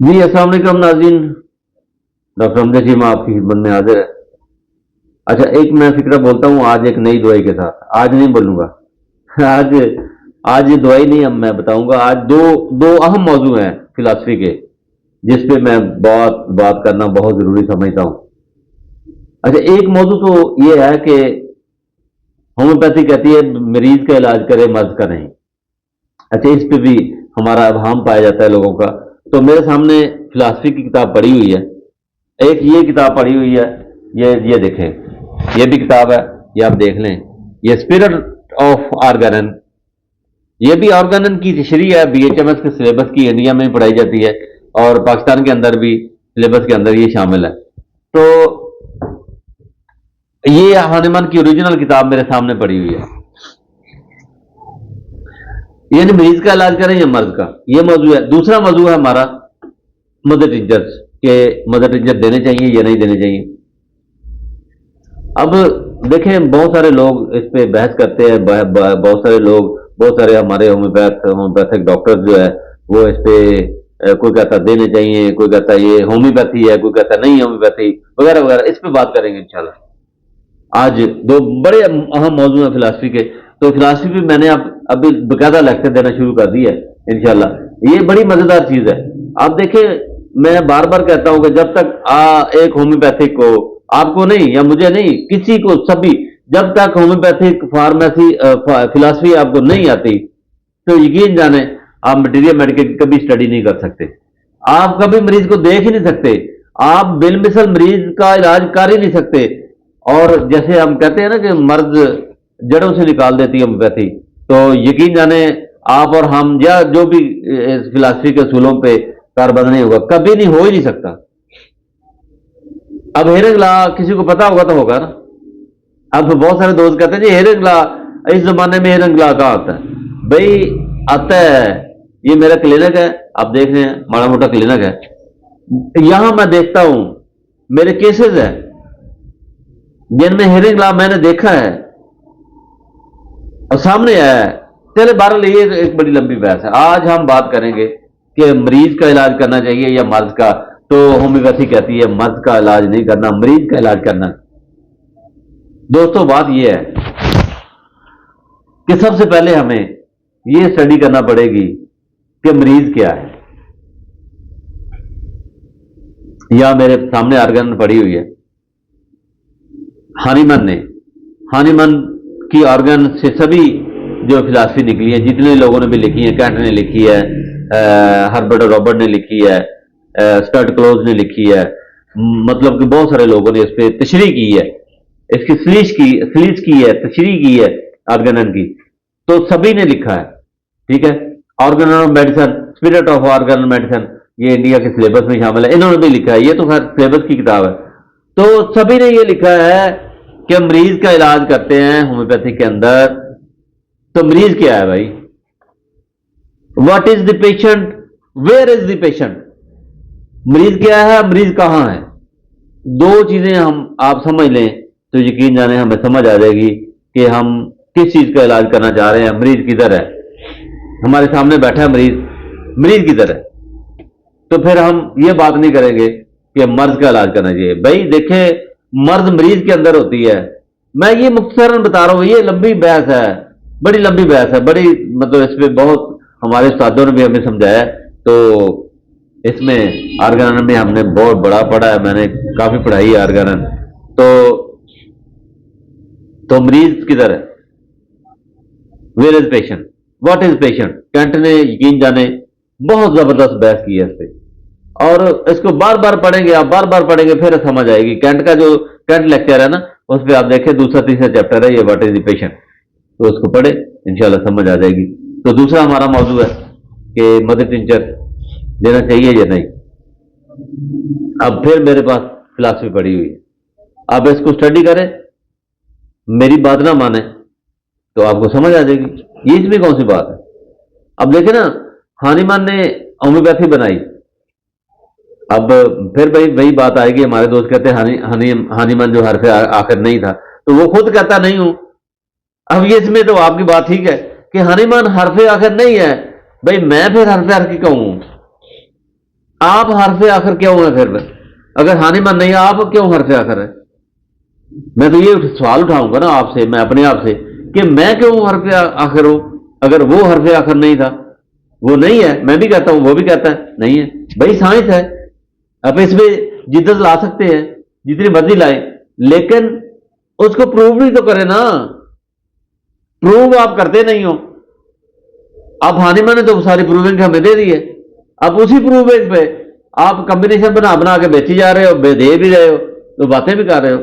جی السلام علیکم ناظرین، ڈاکٹر امجد شیما آپ کی خدمت میں حاضر ہے۔ اچھا، ایک میں فکرہ بولتا ہوں آج ایک نئی دوائی کے ساتھ، آج نہیں بولوں گا آج آج یہ دوائی نہیں، اب میں بتاؤں گا۔ آج دو اہم موضوع ہیں فلاسفی کے، جس پہ میں بات کرنا بہت ضروری سمجھتا ہوں۔ اچھا، ایک موضوع تو یہ ہے کہ ہومیوپیتھی کہتی ہے مریض کا علاج کرے، مرض کا نہیں۔ اچھا، اس پہ بھی ہمارا ابہام پایا جاتا ہے لوگوں کا۔ تو میرے سامنے فلاسفی کی کتاب پڑھی ہوئی ہے، ایک یہ کتاب پڑھی ہوئی ہے، یہ دیکھیں، یہ بھی کتاب ہے، یہ آپ دیکھ لیں، یہ اسپرٹ آف آرگنن، یہ بھی آرگنن کی تشریح ہے، بی ایچ ایم ایس کے سلیبس کی، انڈیا میں بھی پڑھائی جاتی ہے اور پاکستان کے اندر بھی سلیبس کے اندر یہ شامل ہے۔ تو یہ ہانیمان کی اوریجنل کتاب میرے سامنے پڑھی ہوئی ہے، یعنی مریض کا علاج کریں یا مرض کا، یہ موضوع ہے۔ دوسرا موضوع ہے ہمارا مدر ٹنچرز، کہ مدر ٹنچر دینے چاہیے یا نہیں دینے چاہیے۔ اب دیکھیں، بہت سارے لوگ اس پہ بحث کرتے ہیں، بہت سارے ہمارے ہومیوپیتھک ڈاکٹر جو ہے وہ اس پہ کوئی کہتا دینے چاہیے، کوئی کہتا یہ ہومیوپیتھی ہے، کوئی کہتا نہیں ہومیوپیتھی، وغیرہ وغیرہ۔ اس پہ بات کریں گے انشاءاللہ۔ آج دو بڑے اہم موضوع ہیں فلاسفی کے، تو فلاسفی پہ میں نے ابھی باقاعدہ لیکچر دینا شروع کر دی ہے انشاءاللہ۔ یہ بڑی مزیدار چیز ہے۔ آپ دیکھیں، میں بار بار کہتا ہوں کہ جب تک ایک ہومیوپیتھک کو، آپ کو نہیں یا مجھے نہیں، کسی کو، سبھی، جب تک ہومیوپیتھک فلاسفی آپ کو نہیں آتی تو یقین جانیں آپ مٹیریل میڈیکل کی کبھی اسٹڈی نہیں کر سکتے۔ آپ کبھی مریض کو دیکھ ہی نہیں سکتے، آپ بالمثل مریض کا علاج کر ہی نہیں سکتے۔ اور جیسے ہم کہتے ہیں نا کہ مرض جڑوں سے نکال دیتی ہے ہومیوپیتھی، تو یقین جانیں آپ اور ہم یا جو بھی فلاسفی کے اصولوں پہ کاربند نہیں ہوگا، کبھی نہیں، ہو ہی نہیں سکتا۔ اب ہیرنگ لا کسی کو پتا ہوگا تو ہوگا نا۔ اب بہت سارے دوست کہتے ہیں جی ہیرنگ لا، اس زمانے میں ہیرنگ لا کہاں آتا ہے؟ بھائی آتا ہے، یہ میرا کلینک ہے، آپ دیکھ رہے ہیں، ماڑا موٹا کلینک ہے، یہاں میں دیکھتا ہوں میرے کیسز ہیں جن میں ہیرنگ لا میں نے دیکھا ہے اور سامنے آیا ہے۔ چلے بہرحال یہ ایک بڑی لمبی بحث ہے۔ آج ہم بات کریں گے کہ مریض کا علاج کرنا چاہیے یا مرض کا۔ تو ہومیوپیتھی کہتی ہے مرض کا علاج نہیں کرنا، مریض کا علاج کرنا۔ دوستو، بات یہ ہے کہ سب سے پہلے ہمیں یہ اسٹڈی کرنا پڑے گی کہ مریض کیا ہے۔ یا میرے سامنے آرگن پڑی ہوئی ہے، ہانیمن کی آرگن سے سبھی جو فلاسفی نکلی ہے، جتنے لوگوں نے بھی لکھی ہے، کینٹ نے لکھی ہے، ہربرٹ رابرٹ نے لکھی ہے، اسٹرٹ کلوز نے لکھی ہے، مطلب کہ بہت سارے لوگوں نے اس پہ تشریح کی ہے، اس کی سلیش کی ہے، تشریح کی ہے آرگنن کی، تو سبھی نے لکھا ہے، ٹھیک ہے۔ Organ of medicine, spirit of organ medicine, یہ انڈیا کے سلیبس میں شامل ہے، انہوں نے بھی لکھا ہے، یہ تو خیر سلیبس کی کتاب ہے۔ تو سبھی نے یہ لکھا ہے کہ مریض کا علاج کرتے ہیں ہومیوپیتھی کے اندر۔ تو مریض کیا ہے بھائی؟ What is the patient, where is the patient? مریض کیا ہے، مریض کہاں ہے؟ دو چیزیں آپ سمجھ لیں تو یقین جانے ہمیں سمجھ آ جائے گی کہ ہم کس چیز کا علاج کرنا چاہ رہے ہیں، مریض کدھر ہے۔ ہمارے سامنے بیٹھا ہے مریض کدھر ہے؟ تو پھر ہم یہ بات نہیں کریں گے کہ مرض کا علاج کرنا چاہیے۔ بھائی دیکھیں، مرض مریض کے اندر ہوتی ہے۔ میں یہ مختصراً بتا رہا ہوں، یہ لمبی بحث ہے، بڑی لمبی بحث ہے، بڑی مطلب اس پہ بہت ہمارے استادوں نے بھی ہمیں سمجھایا ہے۔ تو اس میں آرگنن میں ہم نے بہت بڑا پڑھا ہے، میں نے کافی پڑھائی ہے آرگنن۔ تو مریض کدھر ہے؟ Where is patient, what is patient? کینٹ نے یقین جانے بہت زبردست بحث کی ہے اس پہ، اور اس کو بار بار پڑھیں گے، آپ بار بار پڑھیں گے پھر سمجھ آئے گی۔ کینٹ کا جو کینٹ لیکچر ہے نا، اس پہ آپ دیکھیں دوسرا تیسرا چیپٹر ہے یہ واٹ از دی پیشنٹ، تو اس کو پڑھے انشاءاللہ سمجھ آ جائے گی۔ تو دوسرا ہمارا موضوع ہے کہ مدر ٹنچر دینا چاہیے یا نہیں۔ اب پھر میرے پاس فلاسفی پڑھی ہوئی ہے، آپ اس کو اسٹڈی کریں، میری بات نہ مانیں تو آپ کو سمجھ آ جائے گی، یہ اس میں کون سی بات ہے۔ اب دیکھیں نا، ہانیمان نے ہومیوپیتھی بنائی، اب پھر وہی بات آئے گی، ہمارے دوست کہتے ہیں ہانیمان جو حرف آخر نہیں تھا، تو وہ خود کہتا نہیں ہوں۔ اب یہ اس میں تو آپ کی بات ٹھیک ہے کہ ہانیمان حرف آخر نہیں ہے، بھائی میں پھر حرف آخر کیوں ہوں؟ آپ حرف آخر کیوں ہے پھر؟ اگر ہانی من نہیں آپ کیوں حرف آخر ہے؟ میں تو یہ سوال اٹھاؤں گا نا آپ سے، میں اپنے آپ سے، کہ میں کیوں حرف آخر ہوں اگر وہ حرف آخر نہیں تھا؟ وہ نہیں ہے، میں بھی کہتا ہوں، وہ بھی کہتا ہے نہیں ہے. بھائی سائنس ہے، آپ اس میں جدت لا سکتے ہیں جتنی مرضی لائیں، لیکن اس کو پروو بھی تو کرے نا. پروو آپ کرتے نہیں ہو. اب ہانیما نے تو ساری پروونگ ہمیں دے دی ہے، اب اسی پروونگ پہ آپ کمبینیشن بنا بنا کے بیچی جا رہے ہو، دے بھی رہے ہو، تو باتیں بھی کر رہے ہو.